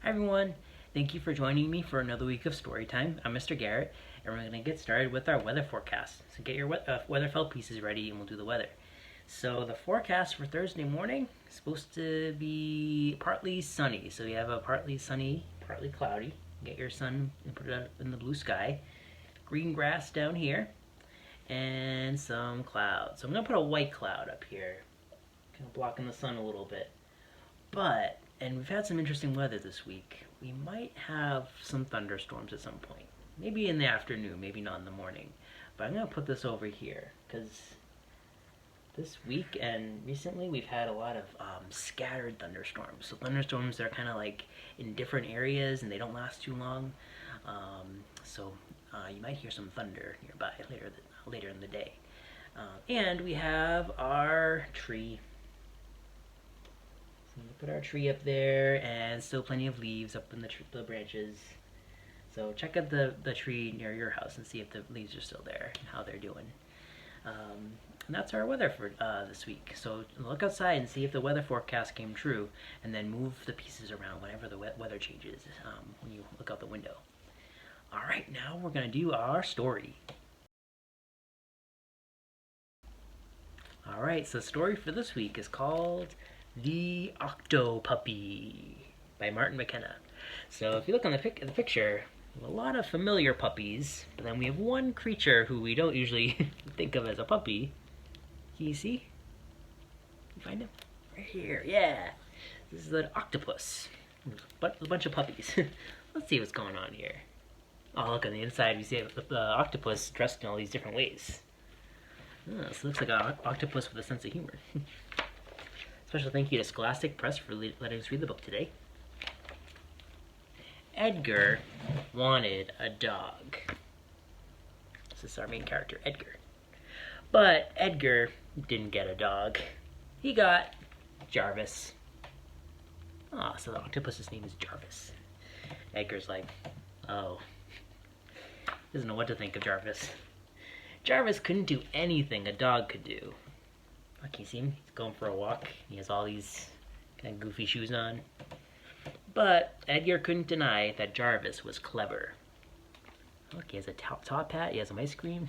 Hi everyone, thank you for joining me for another week of story time. I'm Mr. Garrett, and we're going to get started with our weather forecast. So get your weather felt pieces ready and we'll do the weather. So the forecast for Thursday morning is supposed to be partly sunny. So we have a partly sunny, partly cloudy. Get your sun and put it up in the blue sky. Green grass down here, and some clouds. So I'm going to put a white cloud up here, kind of blocking the sun a little bit. And we've had some interesting weather this week. We might have some thunderstorms at some point. Maybe in the afternoon, maybe not in the morning. But I'm going to put this over here because this week and recently we've had a lot of scattered thunderstorms. So thunderstorms are kind of like in different areas and they don't last too long. So you might hear some thunder nearby later in the day. And we have our tree. So we'll put our tree up there, and still plenty of leaves up in the branches. So check out the tree near your house and see if the leaves are still there and how they're doing. And that's our weather for this week. So look outside and see if the weather forecast came true, and then move the pieces around whenever the weather changes when you look out the window. All right, now we're going to do our story. All right, so the story for this week is called The Octopuppy by Martin McKenna. So if you look on the picture, we have a lot of familiar puppies, but then we have one creature who we don't usually think of as a puppy. Can you see? Can you find him? Right here, yeah. This is an octopus. But a bunch of puppies. Let's see what's going on here. Oh, look on the inside, we see the octopus dressed in all these different ways. Oh, this looks like an octopus with a sense of humor. Special thank you to Scholastic Press for letting us read the book today. Edgar wanted a dog. This is our main character, Edgar. But Edgar didn't get a dog. He got Jarvis. Ah, so the octopus's name is Jarvis. Edgar's like, oh. Doesn't know what to think of Jarvis. Jarvis couldn't do anything a dog could do. Can you see him? He's going for a walk. He has all these kind of goofy shoes on. But Edgar couldn't deny that Jarvis was clever. Look, he has a top hat. He has some ice cream.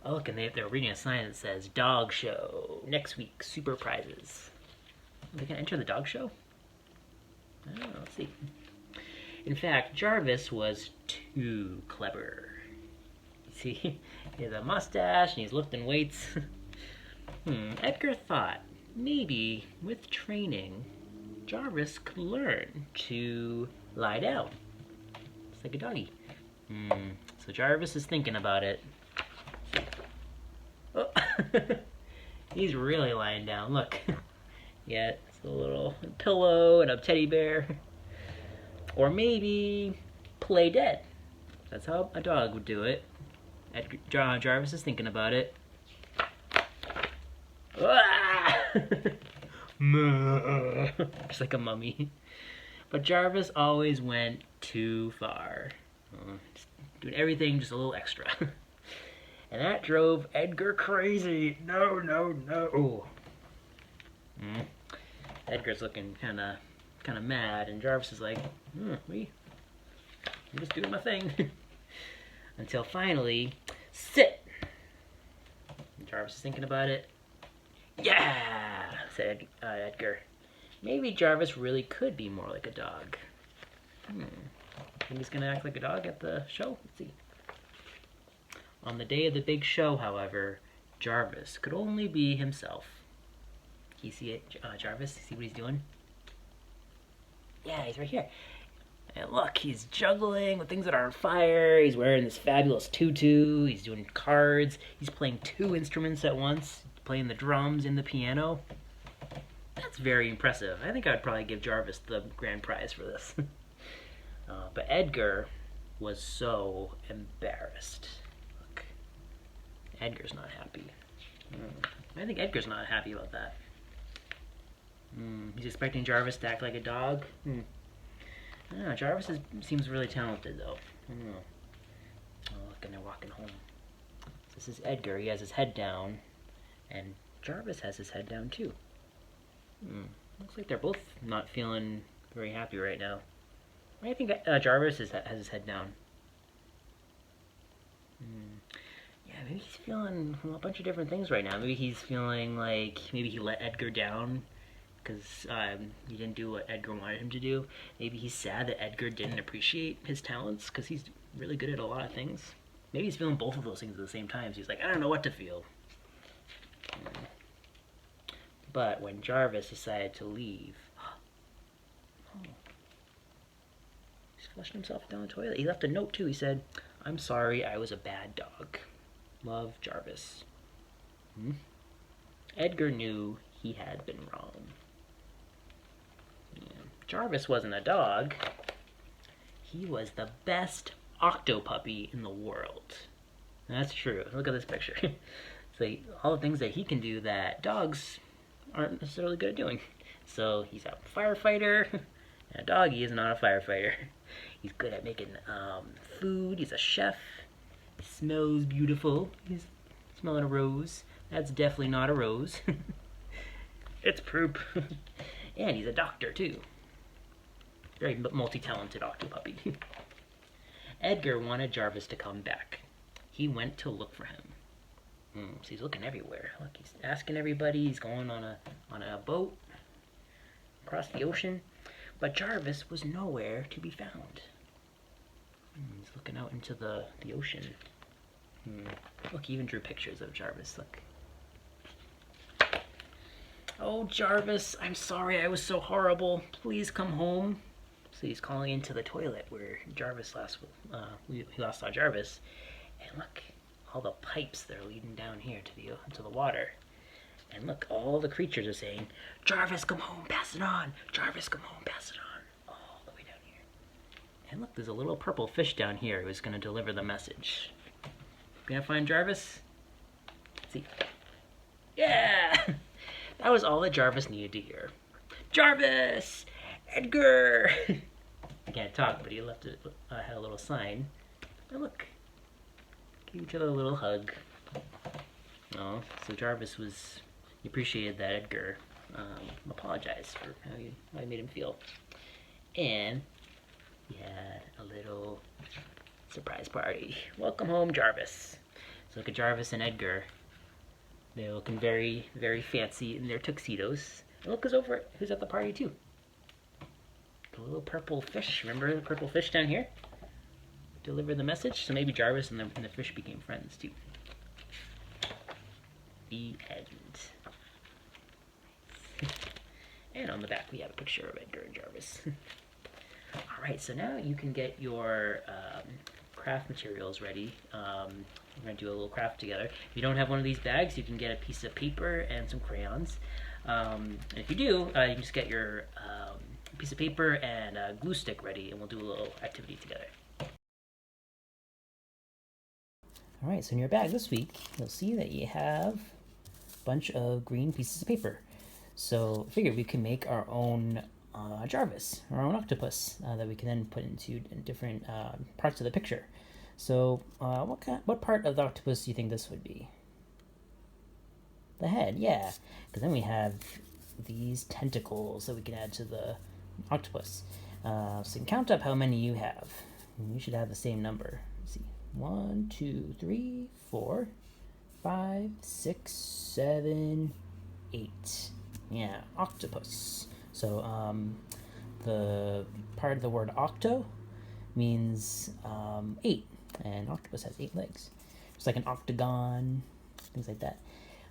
Oh, look, and they're reading a sign that says, Dog Show. Next week, super prizes. They can enter the dog show? Oh, let's see. In fact, Jarvis was too clever. You see, he has a mustache and he's lifting weights. Edgar thought maybe with training, Jarvis could learn to lie down. It's like a doggy. So Jarvis is thinking about it. Oh, he's really lying down. Look, yeah, it's a little pillow and a teddy bear. Or maybe play dead. That's how a dog would do it. Jarvis is thinking about it. Just like a mummy. But Jarvis always went too far. Just doing everything just a little extra. And that drove Edgar crazy. No. Edgar's looking kind of mad, and Jarvis is like, I'm just doing my thing. Until finally, sit. And Jarvis is thinking about it. Yeah, said Edgar. Maybe Jarvis really could be more like a dog. Think he's gonna act like a dog at the show? Let's see. On the day of the big show, however, Jarvis could only be himself. Can you see it, Jarvis? See what he's doing? Yeah, he's right here. And look, he's juggling with things that are on fire. He's wearing this fabulous tutu. He's doing cards. He's playing 2 instruments at once. Playing the drums and the piano. That's very impressive. I think I'd probably give Jarvis the grand prize for this. But Edgar was so embarrassed. Look, Edgar's not happy. I think Edgar's not happy about that. He's expecting Jarvis to act like a dog. I don't know, Jarvis seems really talented, though. Oh, look, and they're walking home. This is Edgar. He has his head down, and Jarvis has his head down, too. Looks like they're both not feeling very happy right now. I think Jarvis has his head down. Yeah, maybe he's feeling a bunch of different things right now. Maybe he's feeling like maybe he let Edgar down because he didn't do what Edgar wanted him to do. Maybe he's sad that Edgar didn't appreciate his talents because he's really good at a lot of things. Maybe he's feeling both of those things at the same time. So he's like, I don't know what to feel. But when Jarvis decided to leave, he's flushing himself down the toilet. He left a note too. He said, I'm sorry, I was a bad dog. Love, Jarvis. Edgar knew he had been wrong. Yeah. Jarvis wasn't a dog. He was the best Octopuppy in the world. And that's true. Look at this picture. So all the things that he can do that dogs aren't necessarily good at doing. So he's a firefighter. And a doggy is not a firefighter. He's good at making food. He's a chef. He smells beautiful. He's smelling a rose. That's definitely not a rose. It's poop. And he's a doctor too. Very multi-talented Octopuppy. Edgar wanted Jarvis to come back. He went to look for him. So he's looking everywhere. Look, he's asking everybody. He's going on a boat across the ocean. But Jarvis was nowhere to be found. He's looking out into the ocean. Look, he even drew pictures of Jarvis. Look. Oh, Jarvis, I'm sorry I was so horrible. Please come home. So he's calling into the toilet where Jarvis we last saw Jarvis. And look, all the pipes that are leading down here to the water. And look, all the creatures are saying, Jarvis, come home, pass it on. Jarvis, come home, pass it on. All the way down here. And look, there's a little purple fish down here who's going to deliver the message. Gonna find Jarvis? Let's see. Yeah! That was all that Jarvis needed to hear. Jarvis! Edgar! I can't talk, but he left had a little sign. And look. Give each other a little hug. Oh, so Jarvis he appreciated that Edgar apologized for how he made him feel. And he had a little surprise party. Welcome home, Jarvis. So look at Jarvis and Edgar. They're looking very, very fancy in their tuxedos. And look who's at the party too. The little purple fish. Remember the purple fish down here? Delivered the message. So maybe Jarvis and the fish became friends too. The end. And on the back we have a picture of Edgar and Jarvis. Alright, so now you can get your craft materials ready. We're going to do a little craft together. If you don't have one of these bags, you can get a piece of paper and some crayons. And if you do, you can just get your piece of paper and a glue stick ready, and we'll do a little activity together. Alright, so in your bag this week, you'll see that you have a bunch of green pieces of paper. So I figured we can make our own Jarvis, our own octopus, that we can then put into different parts of the picture. So what part of the octopus do you think this would be? The head, yeah. Because then we have these tentacles that we can add to the octopus. So you can count up how many you have. You should have the same number. Let's see. 1, 2, 3, 4, 5, 6, 7, 8. Yeah, octopus. So the part of the word octo means 8, and octopus has 8 legs. It's like an octagon, things like that.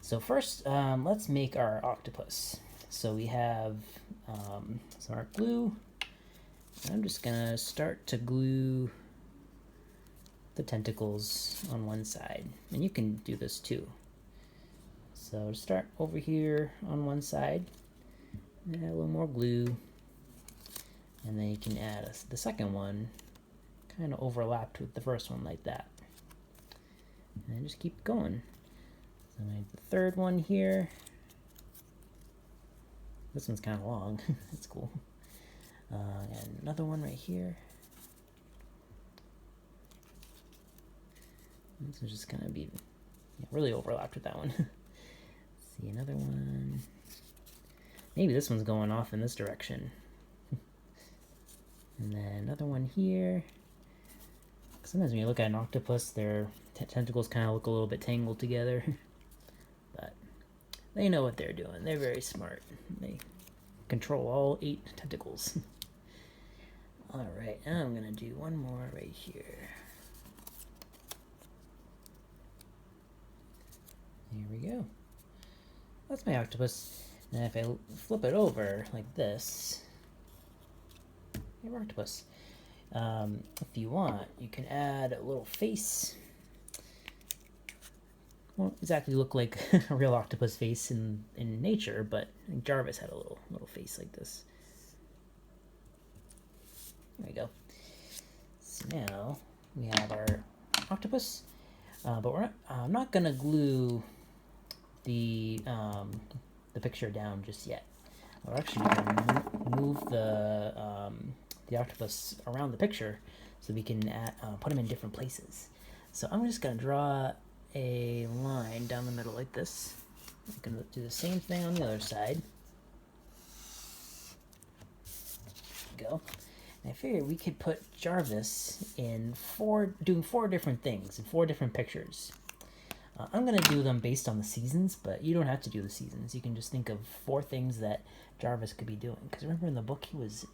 So first, let's make our octopus. So we have some art glue. I'm just gonna start to glue the tentacles on one side, and you can do this too. So start over here on one side, and add a little more glue, and then you can add the second one, kind of overlapped with the first one like that, and then just keep going. So I have the third one here. This one's kind of long. That's cool. And another one right here. This is just gonna be really overlapped with that one. See, another one. Maybe this one's going off in this direction. And then another one here. Sometimes when you look at an octopus, their tentacles kind of look a little bit tangled together. But they know what they're doing. They're very smart. They control all 8 tentacles. Alright, now I'm going to do one more right here. Here we go. That's my octopus. Now if I flip it over like this, you have octopus. If you want, you can add a little face. Won't exactly look like a real octopus face in nature, but I think Jarvis had a little face like this. There we go. So now we have our octopus, but I'm not gonna glue the picture down just yet. We're actually gonna move the octopus around the picture so we can put them in different places. So I'm just gonna draw a line down the middle like this. I'm gonna do the same thing on the other side. There we go. And I figured we could put Jarvis in doing 4 different things in 4 different pictures. I'm going to do them based on the seasons, but you don't have to do the seasons. You can just think of 4 things that Jarvis could be doing. Because remember in the book, he was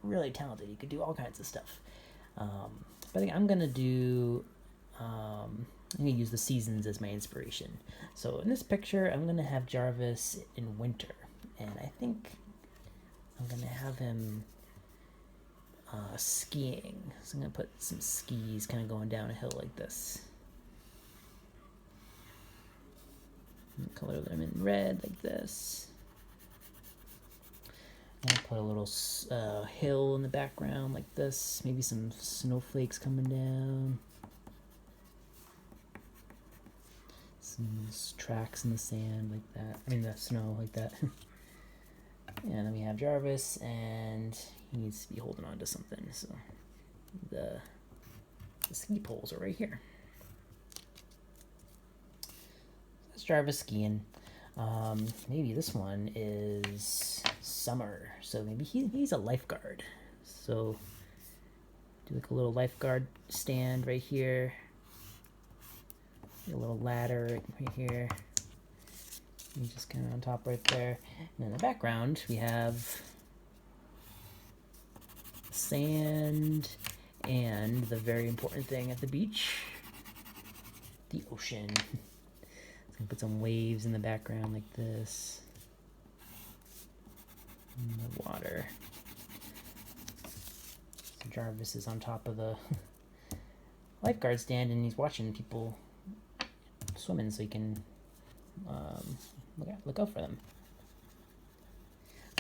really talented. He could do all kinds of stuff. But I think I'm going to do... I'm going to use the seasons as my inspiration. So in this picture, I'm going to have Jarvis in winter. And I think I'm going to have him skiing. So I'm going to put some skis kind of going down a hill like this. Color them in red like this. And put a little hill in the background like this. Maybe some snowflakes coming down. Some tracks in the sand like that. I mean the snow like that. And then we have Jarvis, and he needs to be holding on to something. So the ski poles are right here. That's Jarvis skiing. Maybe this one is summer, so maybe he's a lifeguard. So do like a little lifeguard stand right here. A little ladder right here. And just kind of on top right there. And in the background, we have sand and the very important thing at the beach, the ocean. So put some waves in the background like this. And the water. So Jarvis is on top of the lifeguard stand, and he's watching people swimming so he can look out for them.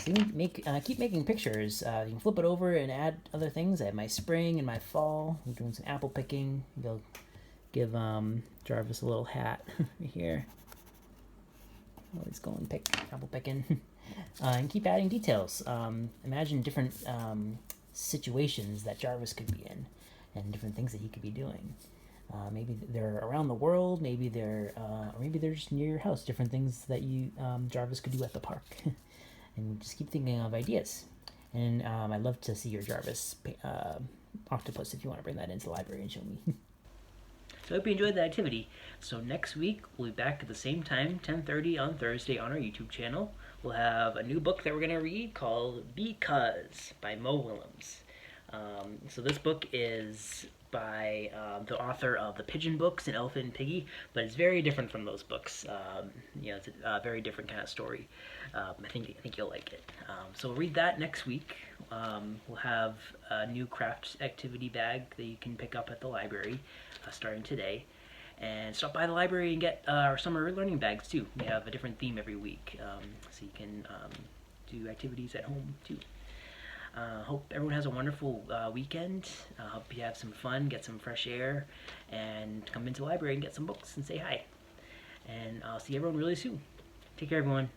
So you can keep making pictures. You can flip it over and add other things. I have my spring and my fall. I'm doing some apple picking. They'll give Jarvis a little hat right here. Always going apple picking. And keep adding details. Imagine different situations that Jarvis could be in, and different things that he could be doing. Maybe they're around the world. Maybe they're just near your house. Different things that you Jarvis could do at the park. And just keep thinking of ideas. And I'd love to see your Jarvis octopus if you want to bring that into the library and show me. So I hope you enjoyed that activity. So next week, we'll be back at the same time, 10:30 on Thursday on our YouTube channel. We'll have a new book that we're going to read called Because by Mo Willems. So this book is by the author of the Pigeon books and Elephant and Piggy, but it's very different from those books. It's a very different kind of story. I think you'll like it. So we'll read that next week. We'll have a new craft activity bag that you can pick up at the library starting today. And stop by the library and get our summer learning bags too. We have a different theme every week, so you can do activities at home too. Hope everyone has a wonderful weekend. Hope you have some fun, get some fresh air, and come into the library and get some books and say hi. And I'll see everyone really soon. Take care, everyone.